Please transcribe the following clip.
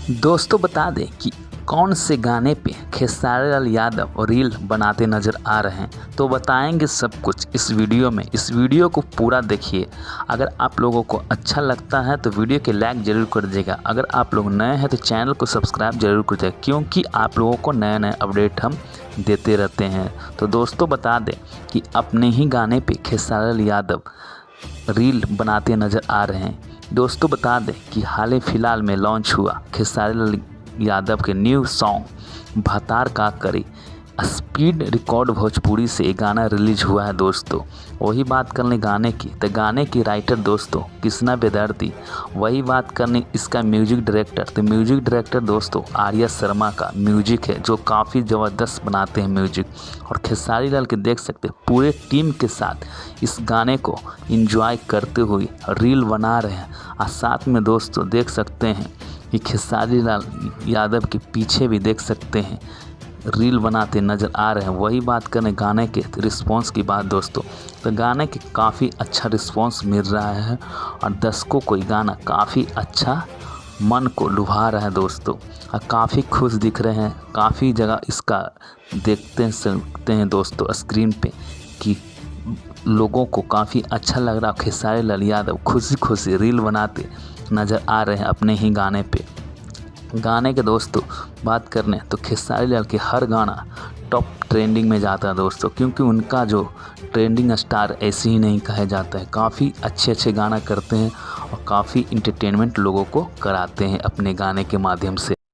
दोस्तों बता दें कि कौन से गाने पे खेसारी लाल यादव रील बनाते नज़र आ रहे हैं, तो बताएंगे सब कुछ इस वीडियो में। इस वीडियो को पूरा देखिए। अगर आप लोगों को अच्छा लगता है तो वीडियो के लाइक ज़रूर कर दीजिएगा। अगर आप लोग नए हैं तो चैनल को सब्सक्राइब जरूर कर दीजिएगा, क्योंकि आप लोगों को नए नए अपडेट हम देते रहते हैं। तो दोस्तों बता दें कि अपने ही गाने पे खेसारी लाल यादव रील बनाते नज़र आ रहे हैं। दोस्तों बता दें कि हाल ही फिलहाल में लॉन्च हुआ खेसारी लाल यादव के न्यू सॉन्ग भतार का करी स्पीड रिकॉर्ड भोजपुरी से एक गाना रिलीज हुआ है। दोस्तों वही बात करने गाने की, तो गाने की राइटर दोस्तों कृष्णा बेदर्दी, वही बात करने इसका म्यूजिक डायरेक्टर, तो म्यूजिक डायरेक्टर दोस्तों आर्या शर्मा का म्यूजिक है, जो काफ़ी ज़बरदस्त बनाते हैं म्यूजिक। और खेसारी लाल के देख सकते हैं पूरे टीम के साथ इस गाने को एंजॉय करते हुए रील बना रहे हैं। और साथ में दोस्तों देख सकते हैं कि खेसारी लाल यादव के पीछे भी देख सकते हैं रील बनाते नज़र आ रहे हैं। वही बात करें गाने के रिस्पांस की बात दोस्तों, तो गाने के काफ़ी अच्छा रिस्पांस मिल रहा है और दर्शकों को ये गाना काफ़ी अच्छा मन को लुभा रहा है दोस्तों। और काफ़ी खुश दिख रहे हैं, काफ़ी जगह इसका देखते सकते हैं दोस्तों स्क्रीन पे कि लोगों को काफ़ी अच्छा लग रहा है। खेसारी लाल यादव खुशी खुशी रील बनाते नज़र आ रहे हैं अपने ही गाने पे। गाने के दोस्तों बात करने तो खेसारी लाल के हर गाना टॉप ट्रेंडिंग में जाता है दोस्तों, क्योंकि उनका जो ट्रेंडिंग स्टार ऐसे ही नहीं कहा जाता है। काफ़ी अच्छे गाना करते हैं और काफ़ी इंटरटेनमेंट लोगों को कराते हैं अपने गाने के माध्यम से।